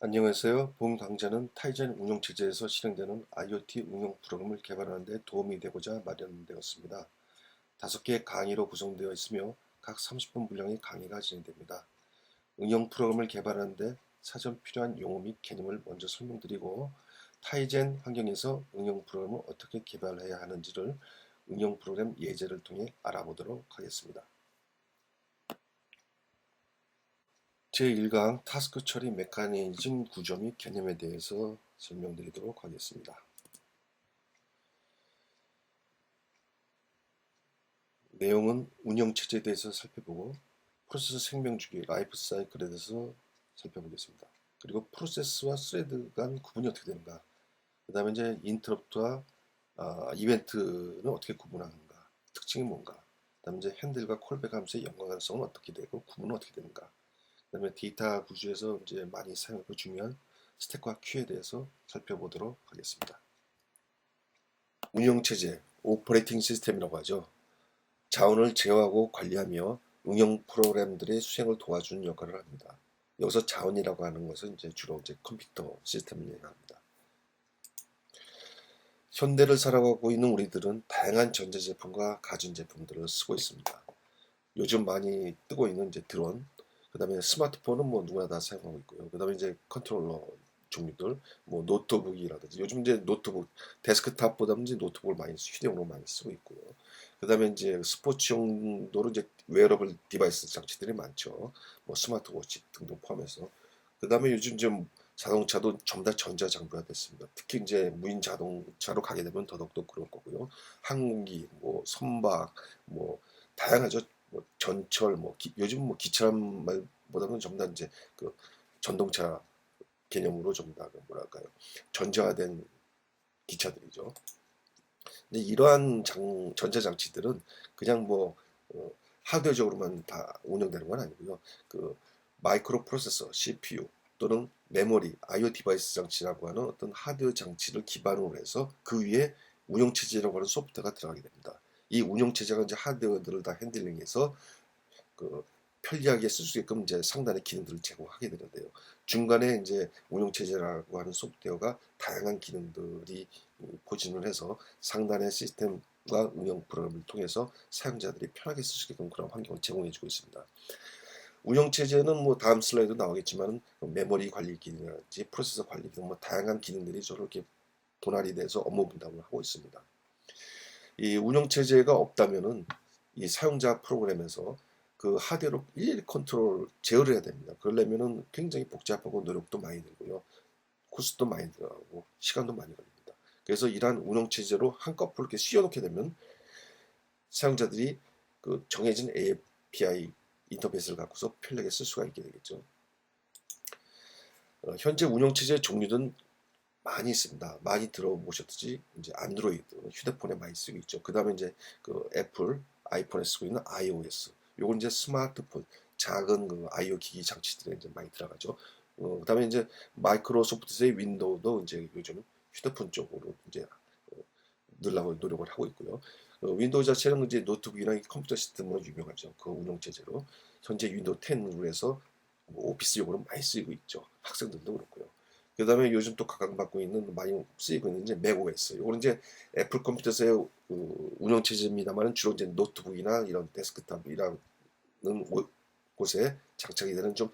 안녕하세요. 본 강좌는 타이젠 운영체제에서 실행되는 IoT 응용 프로그램을 개발하는 데 도움이 되고자 마련되었습니다. 5개의 강의로 구성되어 있으며 각 30분 분량의 강의가 진행됩니다. 응용 프로그램을 개발하는 데 사전 필요한 용어 및 개념을 먼저 설명드리고 타이젠 환경에서 응용 프로그램을 어떻게 개발해야 하는지를 응용 프로그램 예제를 통해 알아보도록 하겠습니다. 제1강 타스크 처리 메커니즘 구조 및 개념에 대해서 설명드리도록 하겠습니다. 내용은 운영체제에 대해서 살펴보고 프로세스 생명주기 라이프 사이클에 대해서 살펴보겠습니다. 그리고 프로세스와 스레드 간 구분이 어떻게 되는가, 그 다음에 이제 인터럽트와 이벤트는 어떻게 구분하는가, 특징이 뭔가, 그 다음에 이제 핸들과 콜백 함수의 연관성은 어떻게 되고 구분은 어떻게 되는가, 그 다음에 데이터 구조에서 이제 많이 사용하고 중요한 스택과 큐에 대해서 살펴보도록 하겠습니다. 운영체제, 오퍼레이팅 시스템이라고 하죠. 자원을 제어하고 관리하며 응용 프로그램들의 수행을 도와주는 역할을 합니다. 여기서 자원이라고 하는 것은 이제 주로 이제 컴퓨터 시스템을 얘기합니다. 현대를 살아가고 있는 우리들은 다양한 전자제품과 가전제품들을 쓰고 있습니다. 요즘 많이 뜨고 있는 이제 드론, 그 다음에 스마트폰은 뭐 누구나 다 사용하고 있고요. 그 다음에 이제 컨트롤러 종류들, 뭐 노트북이라든지 요즘 이제 노트북 데스크탑보다는 이제 노트북을 많이 휴대용으로 많이 쓰고 있고요. 그 다음에 이제 스포츠 용도로 이제 웨어러블 디바이스 장치들이 많죠. 뭐 스마트워치 등등 포함해서. 그 다음에 요즘 좀 자동차도 전부 다 전자장비가 됐습니다. 특히 이제 무인 자동차로 가게 되면 더더욱더 그럴 거고요. 항공기, 뭐 선박, 뭐 다양하죠. 뭐 전철, 뭐 요즘 뭐 기차란 말보다는 전부 다 이제 그 전동차 개념으로 전부 다 뭐랄까요, 전자화된 기차들이죠. 근데 이러한 전자장치들은 그냥 뭐 하드웨어적으로만 다 운영되는 건 아니고요. 그 마이크로 프로세서, CPU 또는 메모리, IO 디바이스 장치라고 하는 어떤 하드웨어 장치를 기반으로 해서 그 위에 운영체제라고 하는 소프트웨어가 들어가게 됩니다. 이 운영체제가 이제 하드웨어들을 다 핸들링해서 그 편리하게 쓸 수 있게끔 이제 상단의 기능들을 제공하게 되는데요. 중간에 이제 운영체제라고 하는 소프트웨어가 다양한 기능들이 포진을 해서 상단의 시스템과 운영 프로그램을 통해서 사용자들이 편하게 쓸 수 있게끔 그런 환경을 제공해주고 있습니다. 운영체제는 뭐 다음 슬라이드 나오겠지만 메모리 관리 기능이라든지 프로세서 관리 기능, 뭐 다양한 기능들이 저렇게 분할이 돼서 업무 분담을 하고 있습니다. 이 운영체제가 없다면은 이 사용자 프로그램에서 그 하드웨어로 일일이 컨트롤 제어를 해야 됩니다. 그러려면은 굉장히 복잡하고 노력도 많이 들고요. 코스트도 많이 들어가고 시간도 많이 걸립니다. 그래서 이러한 운영체제로 한꺼풀 이렇게 씌워놓게 되면 사용자들이 그 정해진 API 인터페이스를 갖고서 편리하게 쓸 수가 있게 되겠죠. 현재 운영체제 종류는 많이 있습니다. 많이 들어보셨듯이 이제 안드로이드 휴대폰에 많이 쓰고 있죠. 그 다음에 이제 그 애플 아이폰에 쓰고 있는 iOS. 요건 이제 스마트폰 작은 그 IO 기기 장치들에 이제 많이 들어가죠. 그다음에 이제 마이크로소프트의 윈도우도 이제 요즘 휴대폰 쪽으로 이제 넣으려고 노력을 하고 있고요. 윈도우 자체는 이제 노트북이나 컴퓨터 시스템으로 유명하죠. 그 운영 체제로 현재 윈도우 10으로 해서 뭐 오피스용으로 많이 쓰이고 있죠. 학생들도 그렇고요. 그다음에 요즘 또 각광받고 있는 많이 쓰이고 있는 이제 맥OS. 이거는 이제 애플 컴퓨터의 운영 체제입니다만 주로 이제 노트북이나 이런 데스크탑이라는 곳에 장착이 되는 좀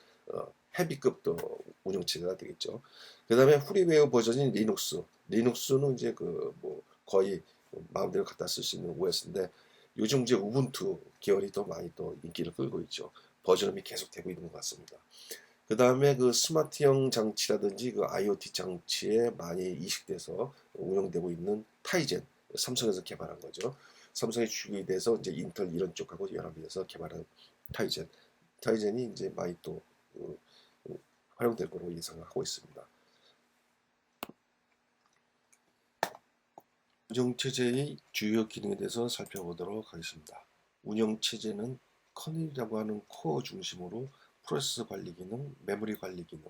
헤비급 또 운영 체제가 되겠죠. 그다음에 프리웨어 버전인 리눅스. 리눅스는 이제 그 뭐 거의 마음대로 갖다 쓸 수 있는 OS인데 요즘 이제 우분투 계열이 더 많이 또 인기를 끌고 있죠. 버전업이 계속되고 있는 것 같습니다. 그 다음에 그 스마트형 장치라든지 그 IoT 장치에 많이 이식돼서 운영되고 있는 타이젠, 삼성에서 개발한 거죠. 삼성의 주식이 돼서 이제 인텔 이런 쪽하고 연합이 돼서 개발한 타이젠. 타이젠이 이제 많이 또 활용될 거로 예상하고 있습니다. 운영체제의 주요 기능에 대해서 살펴보도록 하겠습니다. 운영체제는 커널이라고 하는 코어 중심으로 프로세스 관리 기능, 메모리 관리 기능,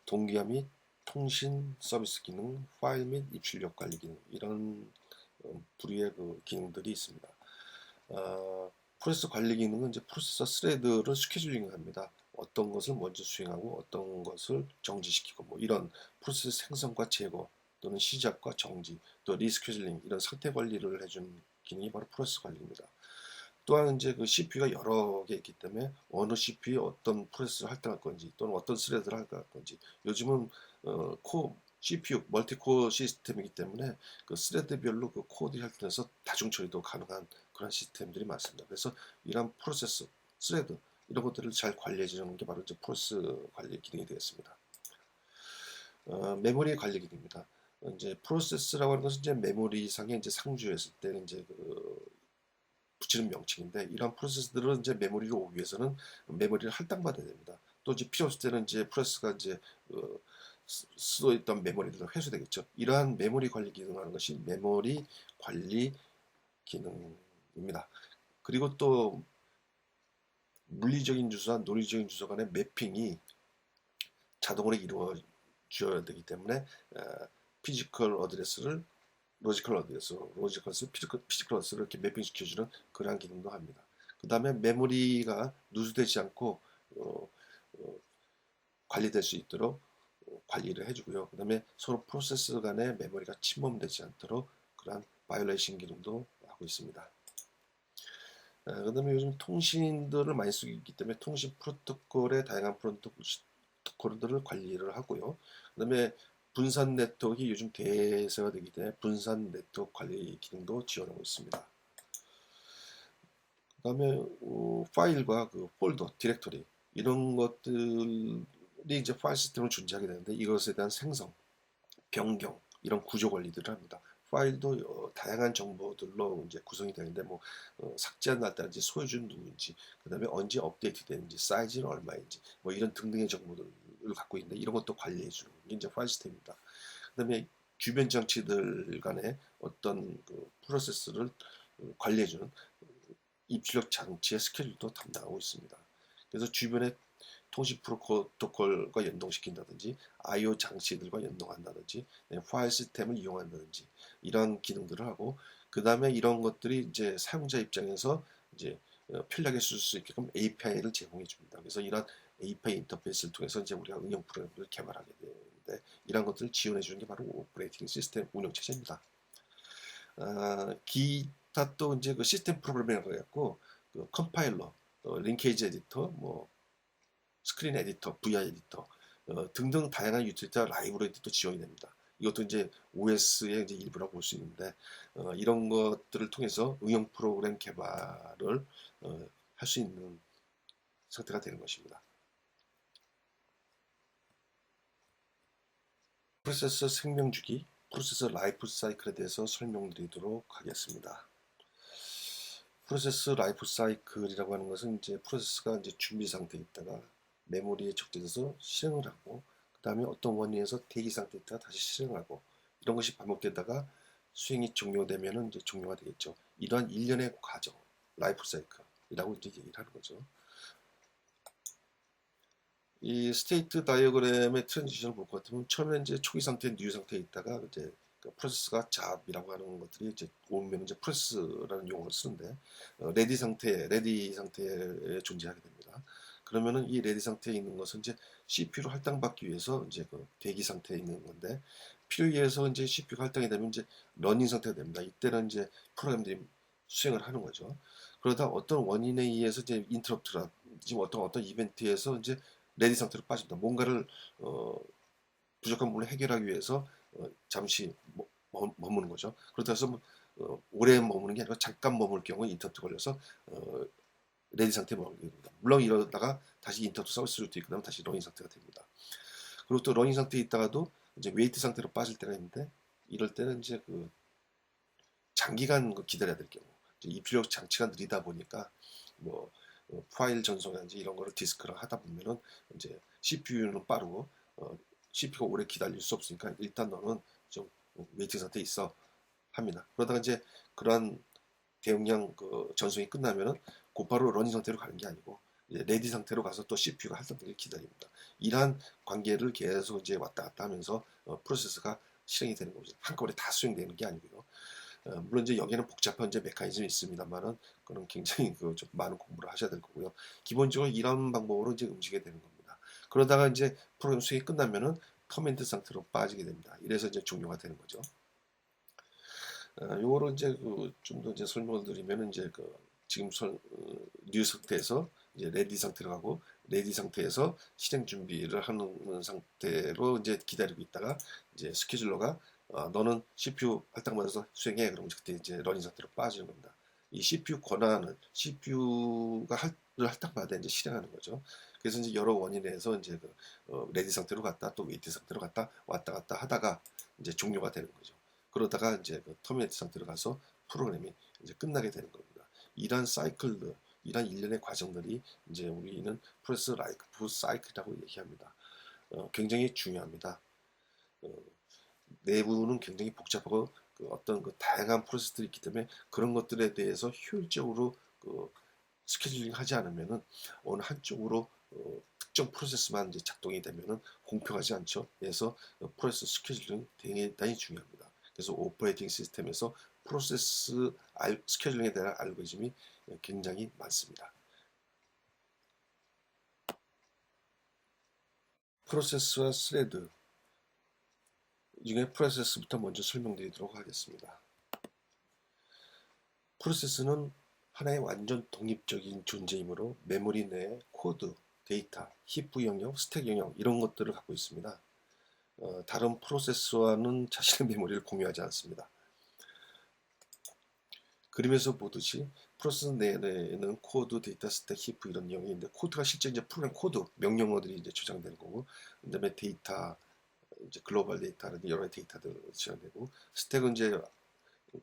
동기화 및 통신 서비스 기능, 파일 및 입출력 관리 기능 이런 부류의 그 기능들이 있습니다. 프로세스 관리 기능은 이제 프로세서 스레드를 스케줄링합니다. 어떤 것을 먼저 수행하고 어떤 것을 정지시키고 뭐 이런 프로세스 생성과 제거 또는 시작과 정지 또 리스케줄링 이런 상태 관리를 해준 기능이 바로 프로세스 관리입니다. 또한 이제 그 CPU가 여러 개 있기 때문에 어느 CPU에 어떤 프로세스를 할당할 건지 또는 어떤 스레드를 할당할 건지 요즘은 코어 CPU 멀티코어 시스템이기 때문에 그 스레드별로 그 코어들이 할당해서 다중 처리도 가능한 그런 시스템들이 많습니다. 그래서 이런 프로세스 스레드 이런 것들을 잘 관리해 주는 게 바로 이제 프로세스 관리 기능이 되겠습니다. 메모리 관리 기능입니다. 이제 프로세스라고 하는 것은 이제 메모리상에 이제 상주했을 때 이제 그 붙이는 명칭인데 이런 프로세스들은 이제 메모리를 오기 위해서는 메모리를 할당받아야 됩니다. 또 이제 필요 없을 때는 이제 프로세스가 이제 쓰여있던 메모리들도 회수되겠죠. 이러한 메모리 관리 기능을 하는 것이 메모리 관리 기능입니다. 그리고 또 물리적인 주소와 논리적인 주소 간의 매핑이 자동으로 이루어져야 되기 때문에 피지컬 어드레스를 로지컬 어드레스, 피지컬 어드레스를 이렇게 매핑시켜주는 그러한 기능도 합니다. 그 다음에 메모리가 누수되지 않고 관리될 수 있도록 관리를 해주고요. 그 다음에 서로 프로세스 간의 메모리가 침범되지 않도록 그러한 바이올레이션 기능도 하고 있습니다. 그 다음에 요즘 통신들을 많이 쓰고 있기 때문에 통신 프로토콜의 다양한 프로토콜들을 관리를 하고요. 그 다음에 분산 네트워크가 요즘 대세가 되기 때문에 분산 네트워크 관리 기능도 지원하고 있습니다. 그 다음에 파일과 그 폴더, 디렉토리 이런 것들이 이제 파일 시스템을 존재하게 되는데 이것에 대한 생성, 변경 이런 구조 관리들을 합니다. 파일도 다양한 정보들로 이제 구성이 되는데 뭐 삭제한 날짜인지 소유주는 누구인지 그다음에 언제 업데이트 되는지 사이즈는 얼마인지 뭐 이런 등등의 정보들을 갖고 있는데 이런 것도 관리해 주는 게 이제 파일 시스템입니다. 그다음에 주변 장치들 간의 어떤 그 프로세스를 관리해 주는 입출력 장치의 스케줄도 담당하고 있습니다. 그래서 주변에 통신 프로토콜과 연동시킨다든지 I/O 장치들과 연동한다든지 파일 시스템을 이용한다든지 이런 기능들을 하고 그 다음에 이런 것들이 이제 사용자 입장에서 이제 편리하게 쓸 수 있게끔 API를 제공해 줍니다. 그래서 이런 API 인터페이스를 통해서 이제 우리가 응용 프로그램을 개발하게 되는데 이런 것들을 지원해 주는 게 바로 오퍼레이팅 시스템 운영 체제입니다. 기타 또 이제 그 시스템 프로그램이라고 해갖고 그 컴파일러, 링케이지 에디터, 뭐 스크린 에디터, VR 에디터 등등 다양한 유틸리티와 라이브러리도 지원이 됩니다. 이것도 이제 OS의 이제 일부라고 볼 수 있는데 이런 것들을 통해서 응용 프로그램 개발을 할 수 있는 상태가 되는 것입니다. 프로세서 생명주기, 프로세서 라이프 사이클에 대해서 설명드리도록 하겠습니다. 프로세스 라이프 사이클이라고 하는 것은 이제 프로세스가 이제 준비 상태에 있다가 메모리에 적재돼서 실행을 하고 그 다음에 어떤 원인에서 대기 상태에 있다가 다시 실행을 하고 이런 것이 반복되다가 수행이 종료되면은 이제 종료가 되겠죠. 이러한 일련의 과정, 라이프 사이클이라고 이제 얘기를 하는 거죠. 이 스테이트 다이어그램의 트랜지션을 볼 것 같으면 처음에 이제 초기 상태, 뉴 상태에 있다가 이제 그 프로세스가 잡이라고 하는 것들이 이제 오면 이제 프로세스라는 용어를 쓰는데 레디 상태에 존재하게 됩니다. 그러면은 이 레디 상태에 있는 것은 이제 CPU로 할당받기 위해서 이제 그 대기 상태에 있는 건데 필요에 의해서 이제 CPU가 할당이 되면 이제 러닝 상태가 됩니다. 이때는 이제 프로그램들이 수행을 하는 거죠. 그러다 어떤 원인에 의해서 이제 인터럽트라 지금 어떤 이벤트에서 이제 레디 상태로 빠집니다. 뭔가를 부족한 부분을 해결하기 위해서 잠시 머무는 거죠. 그렇다고 해서 오래 머무는 게 아니라 잠깐 머물 경우에 인터럽트 걸려서 레디 상태에 머물게 됩니다. 물론 이러다가 다시 인터럽트 서비스 루트 있고 다시 러닝 상태가 됩니다. 그리고 또 러닝 상태에 있다가도 이제 웨이트 상태로 빠질 때가 있는데 이럴 때는 이제 그 장기간 기다려야 될 경우 입출력 장치가 느리다 보니까 뭐 파일 전송이라든지 이런 거를 디스크를 하다 보면은 이제 CPU는 빠르고 CPU가 오래 기다릴 수 없으니까 일단 너는 좀 웨이팅 상태에 있어 합니다. 그러다가 이제 그러한 대용량 그 전송이 끝나면은 곧바로 러닝 상태로 가는 게 아니고 이제 레디 상태로 가서 또 CPU가 할당되길 기다립니다. 이러한 관계를 계속 이제 왔다 갔다 하면서 프로세스가 실행이 되는 거죠. 한꺼번에 다 수행되는 게 아니고요. 물론 이제 여기에는 복잡한 이제 메커니즘이 있습니다만은 그는 굉장히 그 좀 많은 공부를 하셔야 될 거고요. 기본적으로 이런 방법으로 이제 움직이게 되는 겁니다. 그러다가 이제 프로그램 수행이 끝나면은 터멘트 상태로 빠지게 됩니다. 이래서 이제 종료가 되는 거죠. 요거를 이제 그 좀 더 이제 설명을 드리면은 이제 그 지금 뉴 상태에서 이제 레디 상태로 가고 레디 상태에서 실행 준비를 하는 상태로 이제 기다리고 있다가 이제 스케줄러가 너는 CPU 할당받아서 수행해. 그러면 그때 이제 러닝 상태로 빠지는 겁니다. 이 CPU 권한은 CPU가 할당받아 이제 실행하는 거죠. 그래서 이제 여러 원인에서 이제 그 레디 상태로 갔다 또 웨이트 상태로 갔다 왔다 갔다 하다가 이제 종료가 되는 거죠. 그러다가 이제 그 터미네이트 상태로 가서 프로그램이 이제 끝나게 되는 겁니다. 이러한 사이클들, 이러한 일련의 과정들이 이제 우리는 프로세스 라이프 사이클이라고 얘기합니다. 굉장히 중요합니다. 어, 내부는 굉장히 복잡하고 그 어떤 그 다양한 프로세스들이 있기 때문에 그런 것들에 대해서 효율적으로 그 스케줄링 하지 않으면은 어느 한쪽으로 특정 프로세스만 이제 작동이 되면은 공평하지 않죠. 그래서 프로세스 스케줄링 대단히 중요합니다. 그래서 오퍼레이팅 시스템에서 프로세스 스케줄링에 대한 알고리즘이 굉장히 많습니다. 프로세스와 스레드 중에 프로세스부터 먼저 설명드리도록 하겠습니다. 프로세스는 하나의 완전 독립적인 존재이므로 메모리 내에 코드, 데이터, 힙브 영역, 스택 영역 이런 것들을 갖고 있습니다. 다른 프로세스와는 자신의 메모리를 공유하지 않습니다. 그림에서 보듯이 프로세스 내에는 코드, 데이터, 스택, 힙 이런 영역이 있는데 코드가 실제 이제 프로그램 코드 명령어들이 이제 저장되는 거고, 그다음에 데이터 이제 글로벌 데이터라든지 여러 데이터들 저장되고, 스택은 이제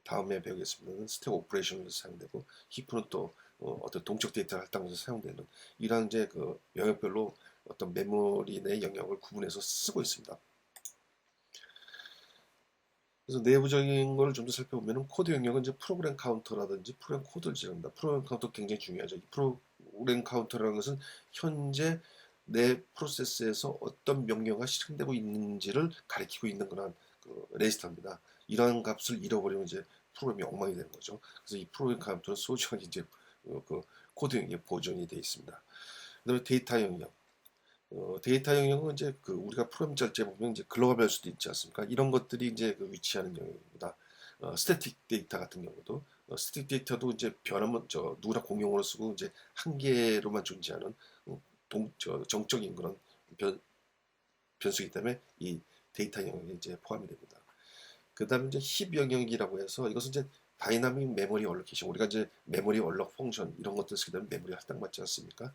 다음에 배우겠습니다는 스택 오퍼레이션에서 사용되고, 힙은 또 어떤 동적 데이터를 할당해서 사용되는 이런 이제 그 영역별로 어떤 메모리 내 영역을 구분해서 쓰고 있습니다. 그래서 내부적인 걸 좀 더 살펴보면 코드 영역은 이제 프로그램 카운터라든지 프로그램 코드를 지정합니다. 프로그램 카운터 굉장히 중요하죠. 이 프로그램 카운터라는 것은 현재 내 프로세스에서 어떤 명령어가 실행되고 있는지를 가리키고 있는 그런 그 레지스터입니다. 이러한 값을 잃어버리면 이제 프로그램이 엉망이 되는 거죠. 그래서 이 프로그램 카운터는 소중하게 이제 그 코드 영역에 보존이 되어 있습니다. 그다음에 데이터 영역. 데이터 영역은 이제 그 우리가 프로그램 절제 보면 이제 글로벌 변수도 있지 않습니까? 이런 것들이 이제 그 위치하는 영역입니다. 스태틱 데이터 같은 경우도 스태틱 데이터도 이제 변하면 저 누구나 공용으로 쓰고 이제 한 개로만 존재하는 정적인 그런 변수이기 때문에 이 데이터 영역에 이제 포함이 됩니다. 그다음에 이제 힙 영역이라고 해서 이것은 이제 다이나믹 메모리 얼로케이션 우리가 이제 메모리 얼럭 펑션 이런 것들 쓰게 되면 메모리 할당받지 않습니까?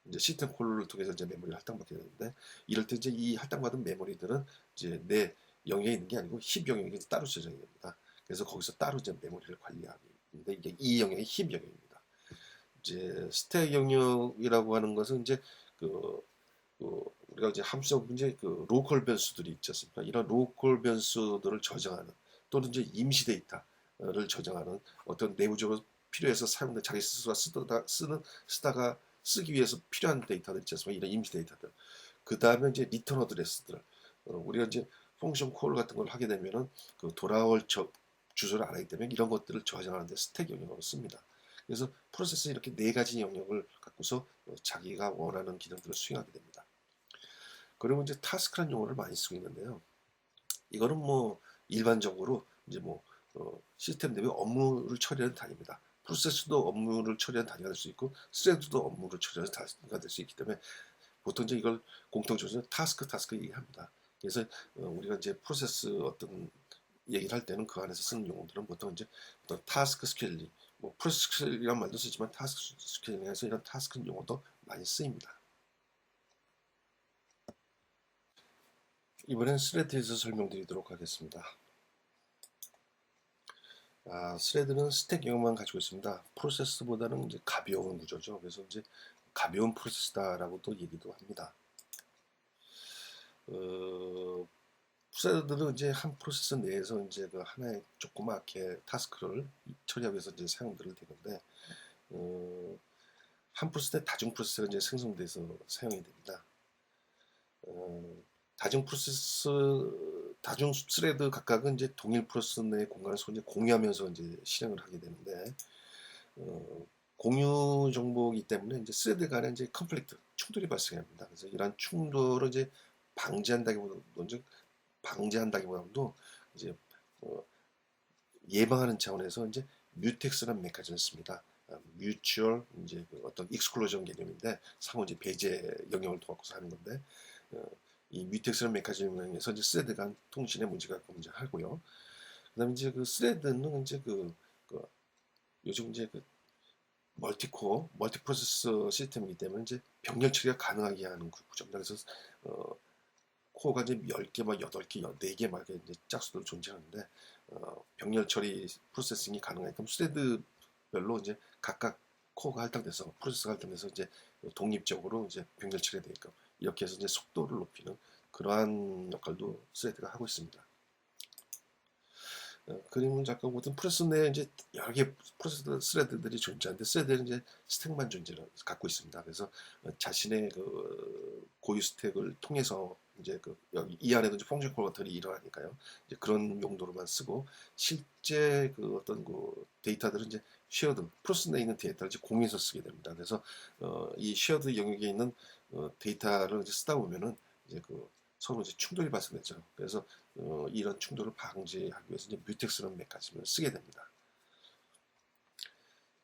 이제 시스템 콜을 통해서 이제 메모리를 할당받게 되는데 이럴 때 이제 이 할당받은 메모리들은 이제 내 영역에 있는 게 아니고 힙 영역에 따로 저장이 됩니다. 그래서 거기서 따로 이제 메모리를 관리하는데 이게 이 영역이 힙 영역입니다. 이제 스택 영역이라고 하는 것은 이제 그, 우리가 이제 함수적 문제 그 로컬 변수들이 있지 않습니까? 이런 로컬 변수들을 저장하는 또는 이제 임시 데이터를 저장하는 어떤 내부적으로 필요해서 사용된 자기 스스로가 쓰다가 쓰기 위해서 필요한 데이터들 있지 않습니까? 이런 임시 데이터들. 그 다음에 이제 리턴 어드레스들. 우리가 이제 펑션 콜 같은 걸 하게 되면은 그 돌아올 주소를 알아야 되기 때문에 이런 것들을 저장하는데 스택 영역으로 씁니다. 그래서 프로세스 이렇게 네 가지 영역을 갖고서 자기가 원하는 기능들을 수행하게 됩니다. 그리고 이제 타스크라는 용어를 많이 쓰고 있는데요. 이거는 뭐 일반적으로 이제 뭐 시스템 내의 업무를 처리하는 단위입니다. 프로세스도 업무를 처리하는 단위가 될 수 있고 스레드도 업무를 처리하는 단위가 될 수 있기 때문에 보통 이제 이걸 공통적으로 타스크 얘기합니다. 그래서 우리가 이제 프로세스 어떤 얘기를 할 때는 그 안에서 쓰는 용어들은 보통 이제 어떤 타스크 스케줄링, 뭐 프로세스 스케줄이라는 말도 쓰지만 타스크 스케줄링에서 이런 타스크 용어도 많이 쓰입니다. 이번엔 스레드에서 설명드리도록 하겠습니다. 스레드는 스택 영역만 가지고 있습니다. 프로세스보다는 이제 가벼운 구조죠. 그래서 이제 가벼운 프로세스다라고도 얘기도 합니다. 스레드는 이제 한 프로세스 내에서 이제 그 하나의 조그맣게 타스크를 처리하기 위해서 이제 사용들을 되는데, 한 프로세스 내 다중 프로세스가 이제 생성돼서 사용이 됩니다. 다중 다중 스레드 각각은 이제 동일 프로세서 내 공간을 이제 공유하면서 이제 실행을 하게 되는데, 공유 정보이기 때문에 이제 스레드 간에 이제 컨플릭트, 충돌이 발생합니다. 그래서 이러한 충돌을 이제 방지한다기보다도 이제 어, 예방하는 차원에서 이제 뮤텍스라는 메커니즘을 씁니다. 뮤추얼 이제 그 어떤 익스클루전 개념인데 상호 이제 배제 영역을 두고서 하는 건데, 이 뮤텍스라는 메커니즘을 이용해서 이제 스레드 간 통신의 문제가 하고요. 그다음에 이제 그 스레드는 이제 그 요즘 이제 그 멀티코어, 멀티프로세서 시스템이기 때문에 이제 병렬 처리가 가능하게 하는 구조입니다. 그래서 코어가 이제 10개, 막 8개, 4개 막 이제 짝수도 존재하는데, 병렬 처리 프로세싱이 가능하게끔 스레드별로 이제 각각 코어가 할당돼서 프로세스가 할당돼서 이제 독립적으로 이제 병렬 처리가 되게끔 이렇게 해서 이제 속도를 높이는 그러한 역할도 스레드가 하고 있습니다. 그림은 잠깐 보던 프로세서 내에 이제 여러 개 프로세서 스레드들이 존재하는데, 스레드는 이제 스택만 존재를 갖고 있습니다. 그래서 자신의 그 고유 스택을 통해서 이제 그 여기 이 안에도 이제 펑션 콜버터이 일어나니까요. 이제 그런 용도로만 쓰고, 실제 그 어떤 그 데이터들은 이제 쉐어드 프로세서 내에 있는 데이터를 이제 공유해서 쓰게 됩니다. 그래서 이 쉐어드 영역에 있는 데이터를 이제 쓰다 보면은 이제 그 서로 이제 충돌이 발생되죠. 그래서 이런 충돌을 방지하기 위해서 이제 뮤텍스라는 메커니즘을 쓰게 됩니다.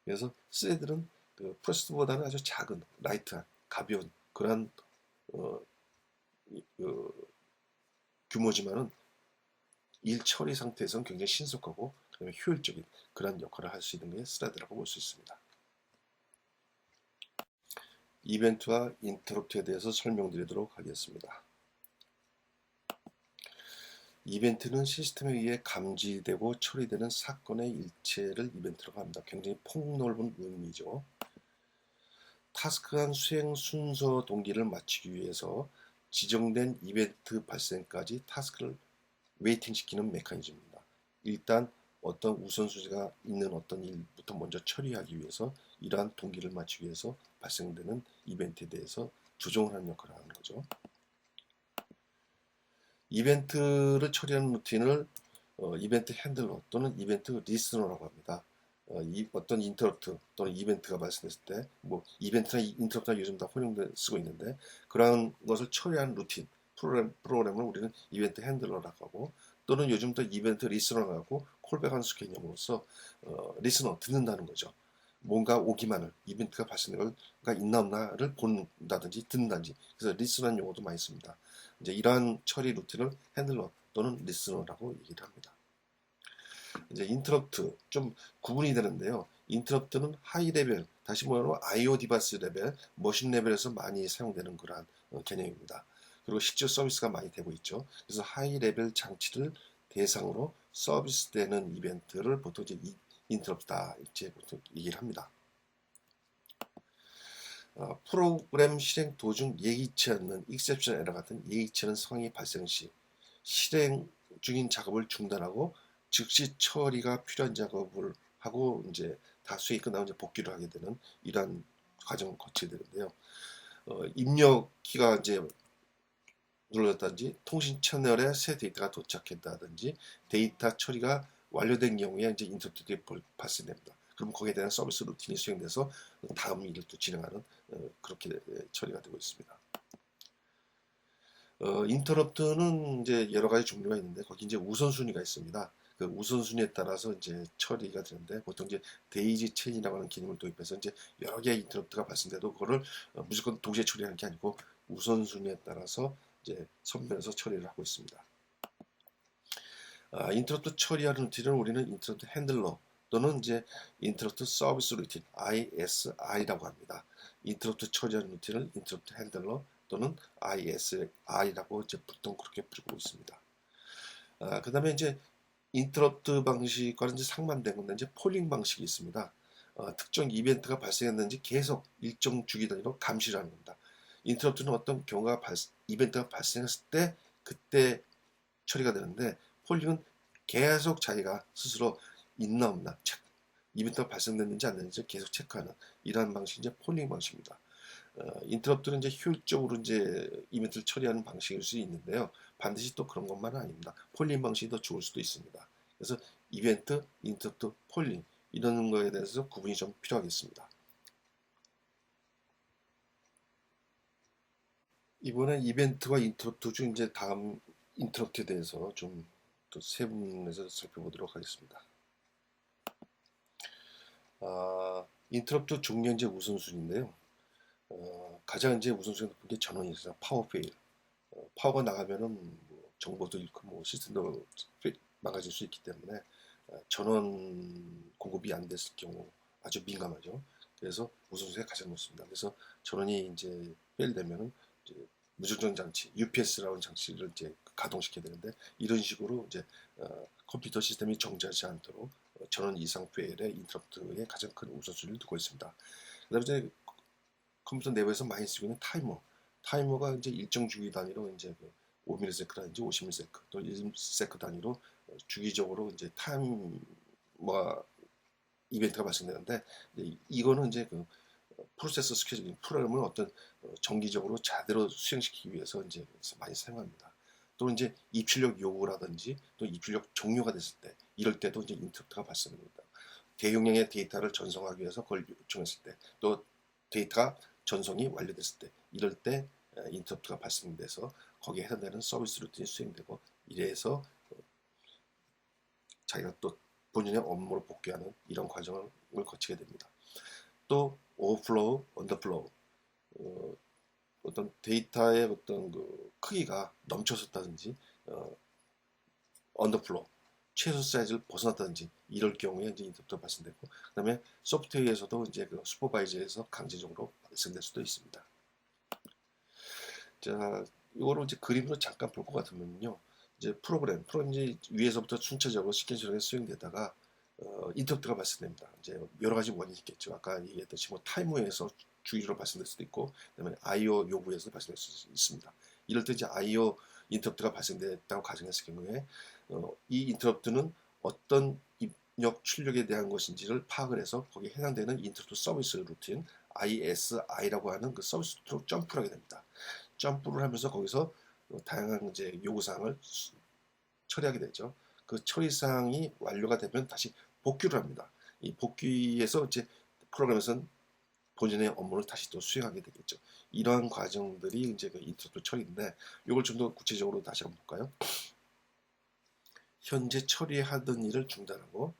그래서 스레드는 그 프로세스보다는 아주 작은, 라이트한, 가벼운 그러한 그 규모지만은 일 처리 상태에서는 굉장히 신속하고 그다음에 효율적인 그런 역할을 할 수 있는 게 스레드라고 볼 수 있습니다. 이벤트와 인터럽트에 대해서 설명드리도록 하겠습니다. 이벤트는 시스템에 의해 감지되고 처리되는 사건의 일체를 이벤트라고 합니다. 굉장히 폭넓은 의미죠. 타스크한 수행 순서 동기를 맞추기 위해서 지정된 이벤트 발생까지 타스크를 웨이팅시키는 메커니즘입니다. 일단 어떤 우선순위가 있는 어떤 일부터 먼저 처리하기 위해서 이러한 동기를 맞추기 위해서 발생되는 이벤트에 대해서 조정을 하는 역할을 하는 거죠. 이벤트를 처리하는 루틴을 이벤트 핸들러 또는 이벤트 리스너라고 합니다. 어떤 인터럽트 또는 이벤트가 발생했을 때, 뭐 이벤트나 인터럽트가 요즘 다 혼용돼 쓰고 있는데, 그러한 것을 처리하는 루틴 프로그램을 우리는 이벤트 핸들러라고 하고, 또는 요즘 또 이벤트 리스너라고 하고 콜백하는 개념으로서 리스너 듣는다는 거죠. 뭔가 오기만을 이벤트가 발생된 가 있나 없나를 본다든지 듣는다든지, 그래서 리스너라는 용어도 많이 씁니다. 이제 이러한 처리 루틴을 핸들러 또는 리스너라고 얘기를 합니다. 이제 인터럽트 좀 구분이 되는데요. 인터럽트는 하이 레벨, 다시 말하면 IO 디바이스 레벨, 머신 레벨에서 많이 사용되는 그러한 개념입니다. 그리고 실제 서비스가 많이 되고 있죠. 그래서 하이 레벨 장치를 대상으로 서비스되는 이벤트를 보통 이제 인터럽트다 이렇게 보통 얘기를 합니다. 프로그램 실행 도중 예기치 않는 exception 에러 같은 예기치 않은 상황이 발생 시 실행 중인 작업을 중단하고 즉시 처리가 필요한 작업을 하고 이제 다 수익이 끝나면 이제 복귀를 하게 되는 이러한 과정을 거치게 되는데요. 입력 키가 이제 눌러졌다든지 통신 채널에 새 데이터가 도착했다든지 데이터 처리가 완료된 경우에 이제 인터럽트가 발생됩니다. 그럼 거기에 대한 서비스 루틴이 수행돼서 다음 일을 또 진행하는 그렇게 처리가 되고 있습니다. 인터럽트는 이제 여러 가지 종류가 있는데 거기 이제 우선순위가 있습니다. 그 우선순위에 따라서 이제 처리가 되는데, 보통 이제 데이지 체인이라고 하는 개념을 도입해서 이제 여러 개의 인터럽트가 발생돼도 그거를 무조건 동시에 처리하는 게 아니고 우선순위에 따라서 이제 선별해서 처리를 하고 있습니다. 인터럽트 처리하는 루틴을 우리는 인터럽트 핸들러 또는 이제 인터럽트 서비스 루틴 ISR이라고 합니다. 인터럽트 처리하는 루틴을 인터럽트 핸들러 또는 ISR이라고 이제 보통 그렇게 부르고 있습니다. 그 다음에 이제 인터럽트 방식과는 이제 상반된 건데 이제 폴링 방식이 있습니다. 특정 이벤트가 발생했는지 계속 일정 주기 단위로 감시를 하는 겁니다. 인터럽트는 어떤 경우가 이벤트가 발생했을 때 그때 처리가 되는데, 폴링은 계속 자기가 스스로 있나 없나 이벤트가 발생됐는지 안 됐는지 계속 체크하는 이러한 방식이 이제 폴링 방식입니다. 인터럽트는 이제 효율적으로 이제 이벤트를 처리하는 방식일 수 있는데요. 반드시 또 그런 것만은 아닙니다. 폴링 방식이 더 좋을 수도 있습니다. 그래서 이벤트, 인터럽트, 폴링 이런 거에 대해서 구분이 좀 필요하겠습니다. 이번에 이벤트와 인터럽트 중 이제 다음 인터럽트에 대해서 좀 또 세분해서 살펴보도록 하겠습니다. 인터럽트 종류 이제 우선순위인데요. 가장 이제 우선순위 높은 게 전원이 있어요. 파워 페일. 파워가 나가면은 뭐 정보도 잃고 뭐 시스템도 망가질 수 있기 때문에 전원 공급이 안 됐을 경우 아주 민감하죠. 그래서 우선순위가 가장 높습니다. 그래서 전원이 이제 페일되면은 이제 무전전 장치, UPS라는 장치를 이제 가동시켜야 되는데 이런 식으로 이제 컴퓨터 시스템이 정지하지 않도록 전원 이상 페일의 인터럽트에 가장 큰 우선순위를 두고 있습니다. 그다음에 이제 컴퓨터 내부에서 많이 쓰고 있는 타이머. 타이머가 이제 일정 주기 단위로 이제 5ms라든지 50ms 또 1s 단위로 주기적으로 이제 타임과 이벤트가 발생되는데 이거는 이제 그 프로세서 스케줄링 프로그램을 어떤 정기적으로 제대로 수행시키기 위해서 이제 많이 사용합니다. 또 이제 입출력 요구라든지 또 입출력 종료가 됐을 때 이럴 때도 이제 인터럽트가 발생합니다. 대용량의 데이터를 전송하기 위해서 그걸 요청했을 때 또 데이터가 전송이 완료됐을 때 이럴 때 인터럽트가 발생돼서 거기에 해당되는 서비스 루틴이 수행되고 이래서 자기가 또 본인의 업무를 복귀하는 이런 과정을 거치게 됩니다. 또 오버플로우, 언더플로우 어떤 데이터의 어떤 그 크기가 넘쳐섰다든지 언더플로우 최소 사이즈를 벗어났다든지 이럴 경우에 이제 인터럽트가 발생되고 그다음에 소프트웨어에서도 이제 그 슈퍼바이저에서 강제적으로 발생될 수도 있습니다. 자, 이거를 이제 그림으로 잠깐 볼 것 같으면요. 이제 프로그램 이제 위에서부터 순차적으로 시퀀셜하게 수행되다가 인터럽트가 발생됩니다. 이제 여러 가지 원인이 있겠죠. 아까 얘기했듯이 뭐 타이머에서 주기적으로 발생될 수도 있고, 그다음에 I/O 요구에서 발생될 수 있습니다. 이럴 때 이제 I/O 인터럽트가 발생됐다고 가정했을 경우에 이 인터럽트는 어떤 입력 출력에 대한 것인지를 파악을 해서 거기에 해당되는 인터럽트 서비스 루틴 ISI라고 하는 그 서비스 루틴으로 점프를 하게 됩니다. 점프를 하면서 거기서 다양한 이제 요구사항을 처리하게 되죠. 그 처리사항이 완료가 되면 다시 복귀를 합니다. 이 복귀에서 이제 프로그램에서는 본인의 업무를 다시 또 수행하게 되겠죠. 이러한 과정들이 이제 그 인터럽트 처리인데 이걸 좀 더 구체적으로 다시 한번 볼까요? 현재 처리하던 일을 중단하고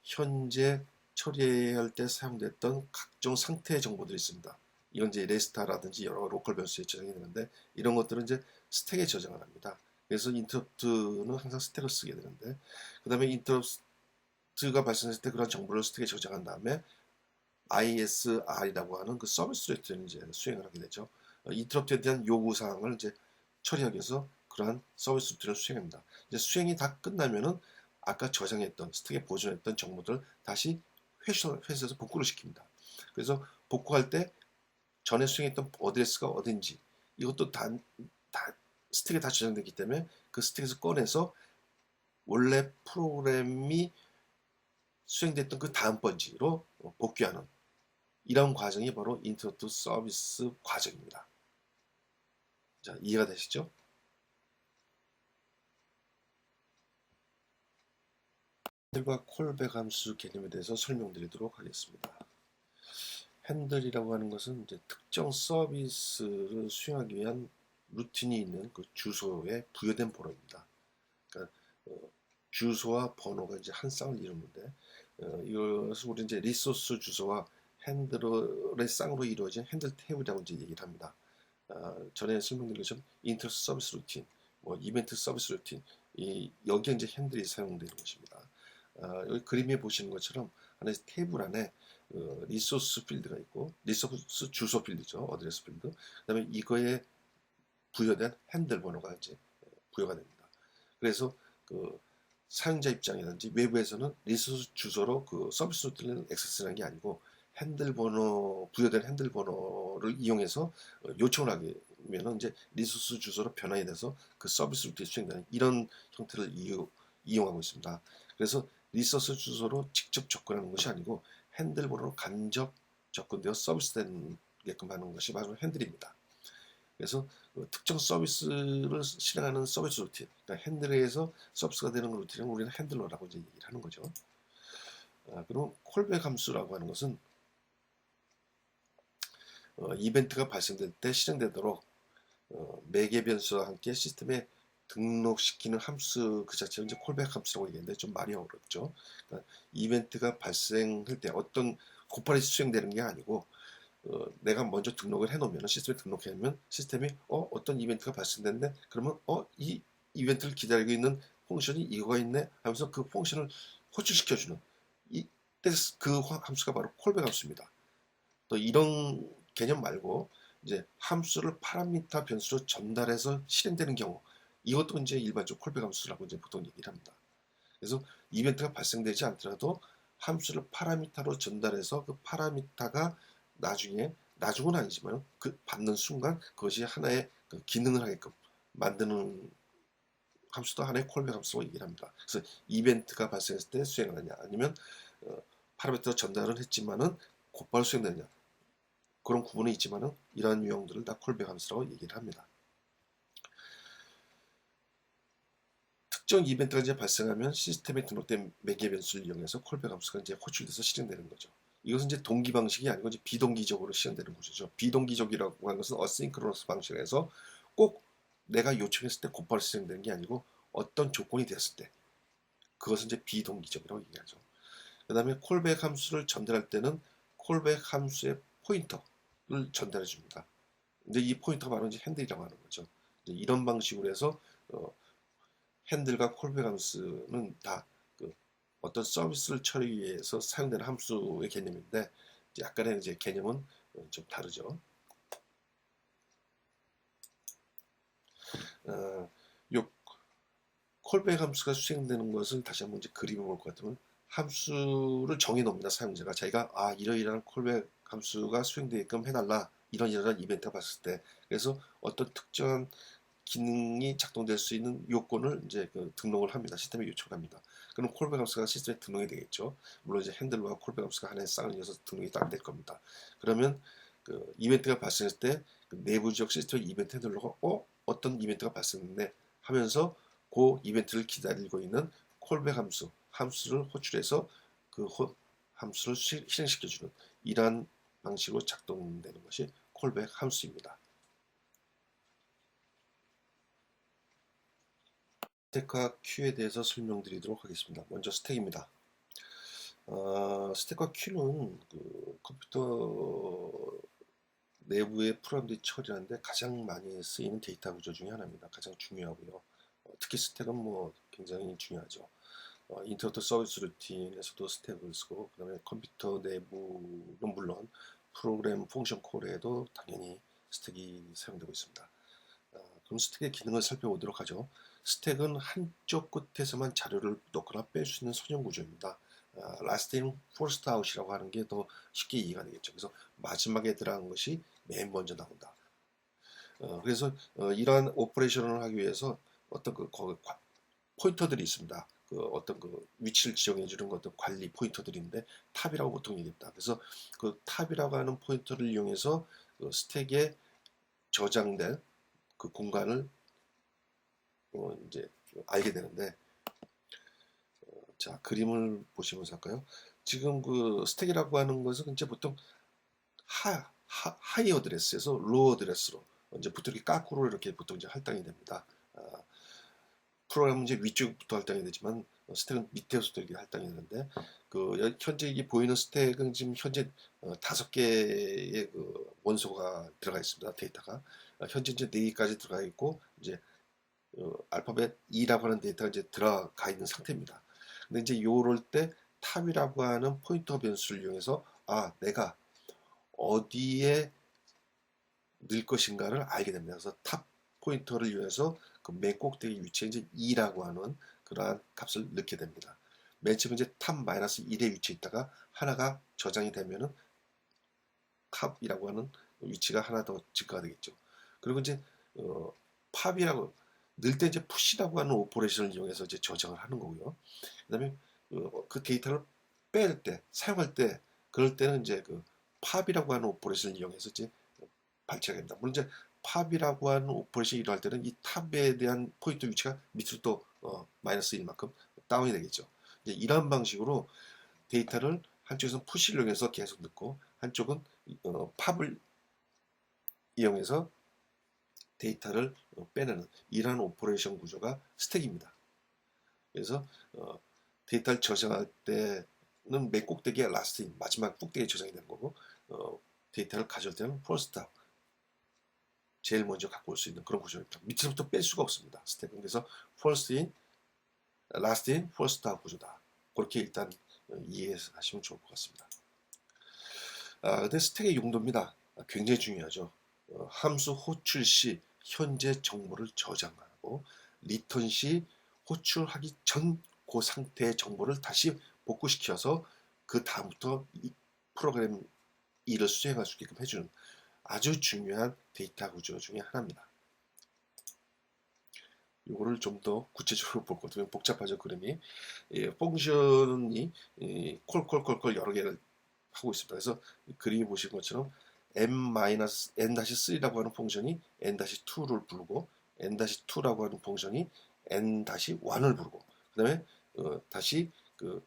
현재 처리할 때 사용됐던 각종 상태 정보들이 있습니다. 이건 이제 레스타라든지 여러 로컬 변수에 저장이 되는데 이런 것들은 이제 스택에 저장을 합니다. 그래서 인터럽트는 항상 스택을 쓰게 되는데 그 다음에 인터럽트가 발생했을 때 그런 정보를 스택에 저장한 다음에 ISR이라고 하는 그 서비스 루틴을 이제 수행을 하게 되죠. 인터럽트에 대한 요구 사항을 이제 처리하기 위해서 그러한 서비스 루틴을 수행합니다. 이제 수행이 다 끝나면은 아까 저장했던 스택에 보존했던 정보들 다시 회수해서 복구를 시킵니다. 그래서 복구할 때 전에 수행했던 어드레스가 어딘지 이것도 다 스택에 다 저장되기 때문에 그 스택에서 꺼내서 원래 프로그램이 수행됐던 그 다음 번지로 복귀하는 이런 과정이 바로 인터럽트 서비스 과정입니다. 자, 이해가 되시죠? 핸들과 콜백 함수 개념에 대해서 설명드리도록 하겠습니다. 핸들이라고 하는 것은 이제 특정 서비스를 수행하기 위한 루틴이 있는 그 주소에 부여된 번호입니다. 그러니까 주소와 번호가 이제 한 쌍을 이루는데 이것을 우리 이제 리소스 주소와 핸들의 쌍으로 이루어진 핸들 테이블이라고 이제 얘기를 합니다. 전에 설명드린 것처럼 인터 서비스 루틴, 뭐 이벤트 서비스 루틴, 여기에 이제 핸들이 사용되는 것입니다. 여기 그림에 보시는 것처럼 안에 테이블 안에 리소스 필드가 있고 리소스 주소 필드죠, 어드레스 필드. 그다음에 이거에 부여된 핸들 번호가 이제 부여가 됩니다. 그래서 그 사용자 입장이라든지 외부에서는 리소스 주소로 그 서비스 루틴을 액세스하는 게 아니고 핸들 번호 부여된 핸들 번호를 이용해서 요청을 하게 되면 이제 리소스 주소로 변환이 돼서 그 서비스 루틴이 수행되는 이런 형태를 이용하고 있습니다. 그래서 리소스 주소로 직접 접근하는 것이 아니고 핸들 번호로 간접 접근되어 서비스되게끔 하는 것이 바로 핸들입니다. 그래서 특정 서비스를 실행하는 서비스 루틴, 그러니까 핸들에서 서비스가 되는 루틴을 우리는 핸들러라고 이제 얘기를 하는 거죠. 그리고 콜백 함수라고 하는 것은 이벤트가 발생될 때 실행되도록 매개 변수와 함께 시스템에 등록시키는 함수 그 자체를 이제 콜백 함수라고 얘기하는데 좀 말이 어렵죠. 그러니까 이벤트가 발생할 때 어떤 곧바로 수행되는 게 아니고 내가 먼저 등록을 해놓으면 시스템에 등록해놓으면 시스템이 어떤 이벤트가 발생됐네 그러면 이 이벤트를 기다리고 있는 펑션이 이거가 있네 하면서 그 펑션을 호출시켜주는 그 함수가 바로 콜백 함수입니다. 또 이런 개념 말고 이제 함수를 파라미터 변수로 전달해서 실행되는 경우 이것도 이제 일반적 콜백 함수라고 이제 보통 얘기를 합니다. 그래서 이벤트가 발생되지 않더라도 함수를 파라미터로 전달해서 그 파라미터가 나중은 아니지만 그 받는 순간 그것이 하나의 그 기능을 하게끔 만드는 함수도 하나의 콜백 함수로 얘기를 합니다. 그래서 이벤트가 발생했을 때 수행하느냐 아니면 파라미터 전달은 했지만은 곧바로 수행되느냐 그런 구분이 있지만은 이러한 유형들을 다 콜백 함수라고 얘기를 합니다. 특정 이벤트가 이제 발생하면 시스템에 등록된 매개 변수를 이용해서 콜백 함수가 이제 호출돼서 실행되는 거죠. 이것은 이제 동기 방식이 아니고 이제 비동기적으로 실행되는 것이죠. 비동기적이라고 하는 것은 어싱크로너스 방식에서 꼭 내가 요청했을 때 곧바로 실행되는 게 아니고 어떤 조건이 됐을 때 그것은 이제 비동기적이라고 얘기하죠. 그 다음에 콜백 함수를 전달할 때는 콜백 함수의 포인터를 전달해 줍니다. 이제 이 포인터가 바로 이제 핸들이라고 하는 거죠. 이런 방식으로 해서 핸들과 콜백 함수는 다그 어떤 서비스를 처리 위해서 사용되는 함수의 개념인데 약간의 이제 개념은 좀 다르죠. 요 콜백 함수가 수행되는 것을 다시 한번 이제 그림을 볼 것 같으면 함수를 정해 놓습니다. 사용자가 자기가 이러이러한 콜백 함수가 수행되게끔 해달라 이런 이벤트가 봤을 때 그래서 어떤 특정한 기능이 작동될 수 있는 요건을 이제 등록을 합니다. 시스템에 요청합니다. 그럼 콜백 함수가 시스템에 등록이 되겠죠. 물론 이제 핸들과 콜백 함수가 하나의 쌍을 이어서 등록이 딱 될 겁니다. 그러면 그 이벤트가 발생했을 때그 내부적 시스템 이벤트 핸들러가 어떤 이벤트가 발생했네 하면서 그 이벤트를 기다리고 있는 콜백 함수를 호출해서 그 함수를 실행시켜주는 이러한 방식으로 작동되는 것이 콜백 함수입니다. 스택과 큐에 대해서 설명드리도록 하겠습니다. 먼저 스택입니다. 스택과 큐는 그 컴퓨터 내부의 프로그램들이 처리하는데 가장 많이 쓰이는 데이터 구조 중에 하나입니다. 가장 중요하고요. 특히 스택은 뭐 굉장히 중요하죠. 인터넷 서비스 루틴에서도 스택을 쓰고 그다음에 컴퓨터 내부는 물론 프로그램 펑션 콜에도 당연히 스택이 사용되고 있습니다. 그럼 스택의 기능을 살펴보도록 하죠. 스택은 한쪽 끝에서만 자료를 넣거나 뺄 수 있는 선형 구조입니다. last in, first out이라고 하는 게 더 쉽게 이해가 되겠죠. 그래서 마지막에 들어간 것이 맨 먼저 나온다. 그래서 이러한 오퍼레이션을 하기 위해서 어떤 포인터들이 있습니다. 어떤 위치를 지정해 주는 어떤 관리 포인터들인데 탑이라고 보통 얘기합니다. 그래서 그 탑이라고 하는 포인터를 이용해서 스택에 저장된 그 공간을 이제 알게 되는데 자 그림을 보시면서 할까요? 지금 그 스택이라고 하는 것은 이제 보통 하이 어드레스에서 로우 어드레스로 이제 보통 이렇게 까꾸로 이렇게 보통 이제 할당이 됩니다. 프로그램은 이제 위쪽부터 할당이 되지만 스택은 밑에서도 이렇게 할당이 되는데 현재 이게 보이는 스택은 지금 현재 5개의 원소가 들어가 있습니다. 데이터가 현재 이제 4개까지 들어가 있고 이제 알파벳 E라고 하는 데이터가 이제 들어가 있는 상태입니다. 근데 이제 요럴 때 탑이라고 하는 포인터 변수를 이용해서 내가 어디에 넣을 것인가를 알게 됩니다. 그래서 탑 포인터를 이용해서 그 맨 꼭대기 위치에 이제 2라고 하는 그러한 값을 넣게 됩니다. 맨 처음에 이제 탑 마이너스 1의 위치에 있다가 하나가 저장이 되면은 탑이라고 하는 위치가 하나 더 증가가 되겠죠. 그리고 이제 팝이라고 넣을 때 이제 푸시라고 하는 오퍼레이션을 이용해서 이제 저장을 하는 거고요. 그다음에 그 데이터를 뺄 때, 사용할 때, 그럴 때는 이제 팝이라고 하는 오퍼레이션을 이용해서 이제 발췌가 됩니다. 물론 이제 팝이라고 하는 오퍼레이션이 일어날 때는 이 탑에 대한 포인트 위치가 밑으로 또 마이너스 1만큼 다운이 되겠죠. 이제 이런 방식으로 데이터를 한쪽에서는 푸시를 이용해서 계속 넣고 한쪽은 팝을 이용해서 데이터를 빼내는 이러한 오퍼레이션 구조가 스택입니다. 그래서 데이터를 저장할 때는 맨 꼭대기에 라스트 마지막 꼭대기에 저장이 되는 거고 데이터를 가져올 때는 퍼스트 제일 먼저 갖고 올 수 있는 그런 구조입니다. 밑에서부터 뺄 수가 없습니다. 스택은. 그래서 first in, last in, first out 구조다. 그렇게 일단 이해하시면 좋을 것 같습니다. 근데 스택의 용도입니다. 굉장히 중요하죠. 함수 호출 시 현재 정보를 저장하고 리턴 시 호출하기 전 그 상태의 정보를 다시 복구시켜서 그 다음부터 이 프로그램 일을 수행할 수 있게끔 해주는 아주 중요한 데이터 구조 중에 하나입니다. 이거를 좀 더 구체적으로 볼 것 같으면 복잡하죠, 그림이. 펑션이 콜 여러 개를 하고 있습니다. 그래서 그림이 보신 것처럼 n-3라고 하는 펑션이 n-2를 부르고 n-2라고 하는 펑션이 n-1을 부르고 그 다음에 다시 그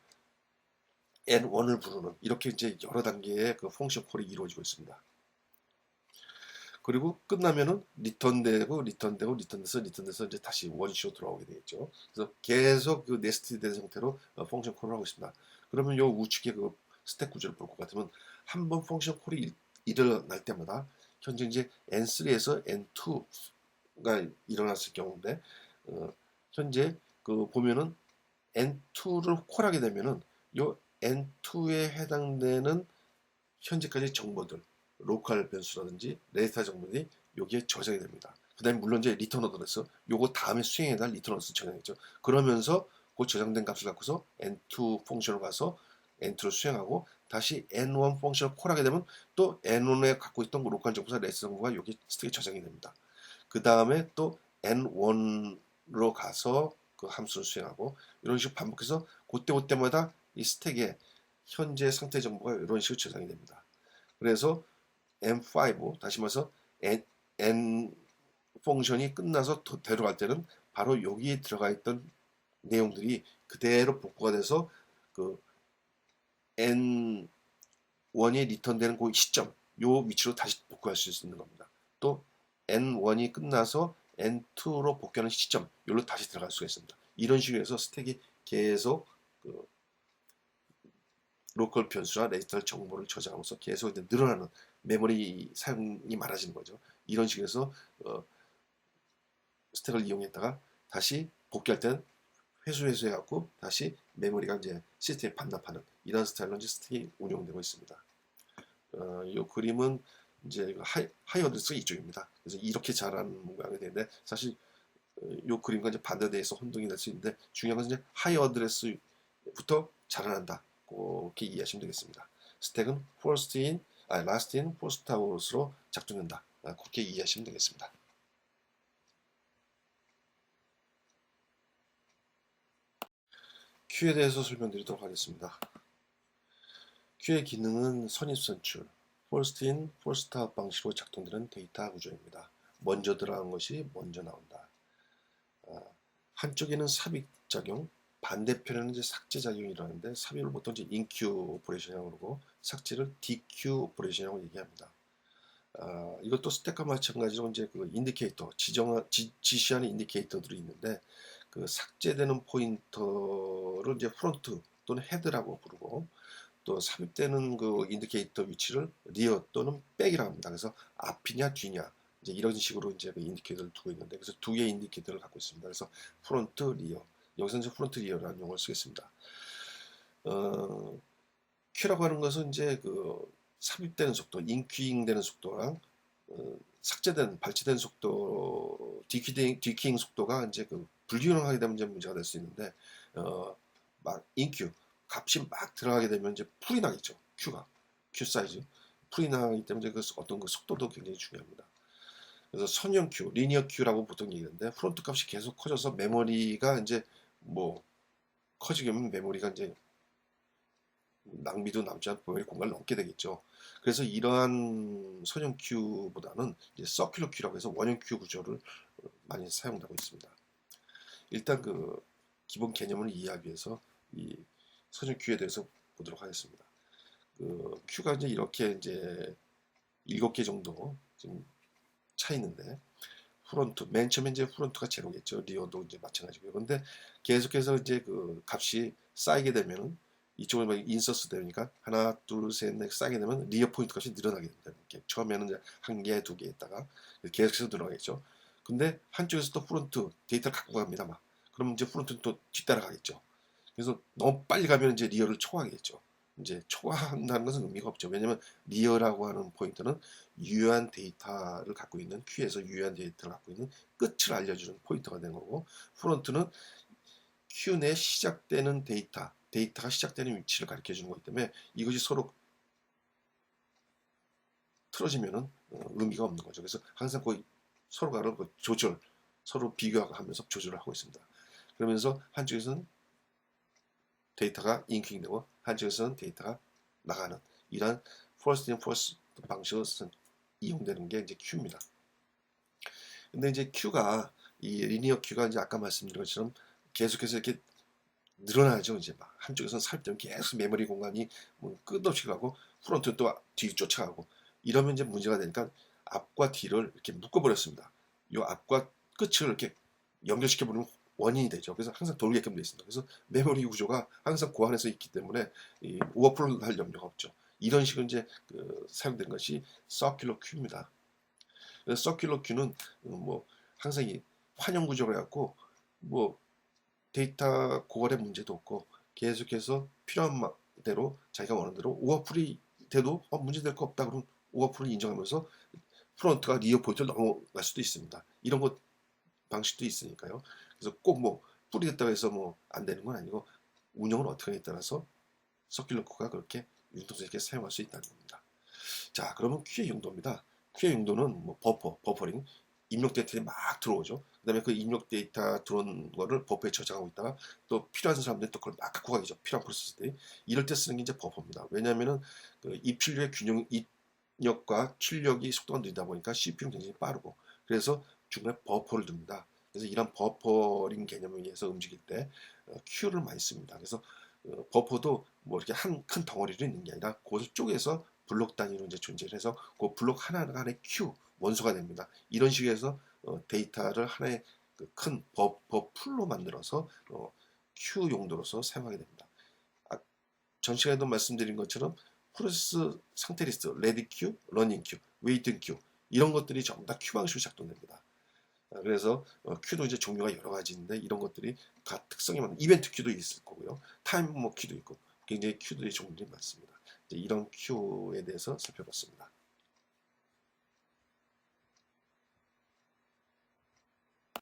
n1을 부르는 이렇게 이제 여러 단계의 그 펑션 콜이 이루어지고 있습니다. 그리고 끝나면은 리턴돼서 이제 다시 원시로 돌아오게 되겠죠. 그래서 계속 그 네스트된 상태로 펑션 콜을 하고 있습니다. 그러면 요 우측에 그 스택 구조를 볼 것 같으면 한 번 펑션 콜이 일어날 때마다 현재 이제 n3에서 n2가 일어났을 경우인데 현재 그 보면은 n2를 콜하게 되면은 요 n2에 해당되는 현재까지 정보들 로컬 변수라든지 레지스터 정보들이 여기에 저장이 됩니다. 그 다음에 물론 이제 리턴 어드레스 요거 다음에 수행에 대한 리턴 어드레스 저장했죠. 그러면서 그 저장된 값을 갖고서 n2 펑션을 가서 n2를 수행하고 다시 n1 펑션을 콜하게 되면 또 n1에 갖고 있던 로컬 정보사 레지스터 정보가 여기 스택에 저장이 됩니다. 그 다음에 또 n1로 가서 그 함수를 수행하고 이런 식으로 반복해서 그때마다 이 스택에 현재 상태 정보가 이런 식으로 저장이 됩니다. 그래서 n5 다시 말해서 n 펑션이 끝나서 데려갈 때는 바로 여기에 들어가 있던 내용들이 그대로 복구가 돼서 그 n1이 리턴되는 그 시점 요 위치로 다시 복구할 수 있는 겁니다. 또 n1이 끝나서 n2로 복귀하는 시점 여기로 다시 들어갈 수가 있습니다. 이런 식으로 해서 스택이 계속 그 로컬 변수나 레지스터 정보를 저장하면서 계속 이제 늘어나는 메모리 사용이 많아지는 거죠. 이런 식으로 해서 스택을 이용했다가 다시 복귀할 때는 회수해갖고 다시 메모리가 이제 시스템에 반납하는 이런 스타일로 이제 스택이 운영되고 있습니다. 이 그림은 이제 하이 어드레스가 이쪽입니다. 그래서 이렇게 자라는 모양이 되는데 사실 이 그림과 이제 반대돼서 혼동이 될 수 있는데 중요한 것은 이제 하이 어드레스부터 자라난다. 그렇게 이해하시면 되겠습니다. 스택은 first in, last in, first out으로 작동된다. 그렇게 이해하시면 되겠습니다. 큐에 대해서 설명드리도록 하겠습니다. 큐의 기능은 선입선출, first in, first out 방식으로 작동되는 데이터 구조입니다. 먼저 들어간 것이 먼저 나온다. 한쪽에는 삽입작용, 반대편에는 이제 삭제작용이 일어나는데 삽입을 보통 이제 인큐 오퍼레이션이라고 그러고 삭제를 DQ 오퍼레이션이라고 얘기합니다. 이것도 스택과 마찬가지로 이제 그 인디케이터, 지시하는 인디케이터들이 있는데 그 삭제되는 포인터를 이제 프론트 또는 헤드라고 부르고 또 삽입되는 그 인디케이터 위치를 리어 또는 백이라고 합니다. 그래서 앞이냐 뒤냐 이제 이런 식으로 이제 그 인디케이터를 두고 있는데 그래서 두 개의 인디케이터를 갖고 있습니다. 그래서 프론트, 리어 여기서 이제 프론트 리어라는 용어를 쓰겠습니다. 큐라고 하는 것은 이제 그 삽입되는 속도, 인큐잉 되는 속도랑 발치된 속도, 디키잉 속도가 이제 그 불균형하게 되면 이제 문제가 될 수 있는데 막 인큐 값이 막 들어가게 되면 이제 풀이 나겠죠. 큐 사이즈 풀이 나기 때문에 그 어떤 그 속도도 굉장히 중요합니다. 그래서 선형 큐, 리니어 큐라고 보통 얘기하는데 프론트 값이 계속 커져서 메모리가 이제 뭐 커지게 되면 메모리가 이제 낭비도 남지 않고 메모리 공간을 넘게 되겠죠. 그래서 이러한 선형 큐보다는 이제 서큘러 큐라고 해서 원형 큐 구조를 많이 사용하고 있습니다. 일단 그 기본 개념을 이해하기 위해서 이 선형 큐에 대해서 보도록 하겠습니다. 그 큐가 이제 이렇게 이제 7개 정도 지금 차 있는데, 프론트 맨 처음에 이제 프론트가 제로겠죠. 리어도 이제 마찬가지고요. 근데 계속해서 이제 그 값이 쌓이게 되면은 이쪽으로 막 인서스 되니까 하나 둘셋넷 쌓이게 되면 리어 포인트 값이 늘어나게 됩니다. 이렇게 처음에는 이제 한 개, 두 개 있다가 계속해서 늘어나겠죠. 근데 한쪽에서 또 프론트 데이터를 갖고 갑니다. 막. 그럼 이제 프론트는 또 뒤따라가겠죠. 그래서 너무 빨리 가면 이제 리어를 초과하겠죠. 이제 초과한다는 것은 의미가 없죠. 왜냐하면 리어라고 하는 포인트는 유효한 데이터를 갖고 있는 큐에서 유효한 데이터를 갖고 있는 끝을 알려주는 포인터가 되는 거고, 프론트는 큐 내 시작되는 데이터가 시작되는 위치를 가르쳐 주는 거기 때문에 이것이 서로 틀어지면은 의미가 없는 거죠. 그래서 항상 거의 서로가 그 조절, 서로 비교하면서 조절을 하고 있습니다. 그러면서 한쪽에서는 데이터가 인킹되고 한쪽에서는 데이터가 나가는 이러한 first in first 방식으로 이용되는 게 이제 큐입니다. 근데 이제 큐가 이 리니어 큐가 이제 아까 말씀드린 것처럼 계속해서 이렇게 늘어나죠. 이제 막 한쪽에서는 삽입되면 계속 메모리 공간이 뭐 끝없이 가고 프론트는 또 뒤 쫓아가고 이러면 이제 문제가 되니까 앞과 뒤를 이렇게 묶어버렸습니다. 이 앞과 끝을 이렇게 연결시켜버리면 원인이 되죠. 그래서 항상 돌게끔 되어 있습니다. 그래서 메모리 구조가 항상 고안해서 있기 때문에 이 오버플로우 할 염려가 없죠. 이런 식으로 이제 사용된 것이 서큘러 큐입니다. 서큘러 큐는 뭐 항상 이 환영 구조를 해갖고 뭐 데이터 고갈의 문제도 없고 계속해서 필요한 대로 자기가 원하는 대로 오버풀이 돼도 문제될 거 없다 그러면 오버풀을 인정하면서 프론트가 리어 포인트를 넘어갈 수도 있습니다. 이런 것 방식도 있으니까요. 그래서 꼭 뭐 풀이 됐다고 해서 뭐 안 되는 건 아니고 운영을 어떻게 하냐에 따라서 서큘러 큐가 그렇게 융통성있게 사용할 수 있다는 겁니다. 자, 그러면 큐의 용도입니다. 큐의 용도는 뭐 버퍼링, 입력 데이터에 막 들어오죠. 그 다음에 그 입력 데이터 들어온 거를 버퍼에 저장하고 있다가 또 필요한 사람들이 또 그걸 막 갖고 가겠죠. 필요한 프로세스들이. 이럴 때 쓰는 게 이제 버퍼입니다. 왜냐하면은 그 입출력의 균형, 입력과 출력이 속도가 느리다 보니까 CPU는 굉장히 빠르고 그래서 중간에 버퍼를 둡니다. 그래서 이런 버퍼링 개념에 의해서 움직일 때 Q를 많이 씁니다. 그래서 버퍼도 뭐 이렇게 한 큰 덩어리로 있는 게 아니라 그 쪽에서 블록 단위로 이제 존재를 해서 그 블록 하나가 하나의 Q 원소가 됩니다. 이런 식으로 해서 데이터를 하나의 큰 버풀로 만들어서 Q 용도로서 사용하게 됩니다. 전 시간에도 말씀드린 것처럼 프로세스 상태 리스트, 레디 큐, 러닝 큐, 웨이팅 큐 이런 것들이 전부 다 큐 방식으로 작동됩니다. 그래서 큐도 이제 종류가 여러 가지 있는데 이런 것들이 각 특성이 많은 이벤트 큐도 있을 거고요. 타임 뭐 큐도 있고 굉장히 큐들의 종류들이 많습니다. 이런 큐에 대해서 살펴봤습니다.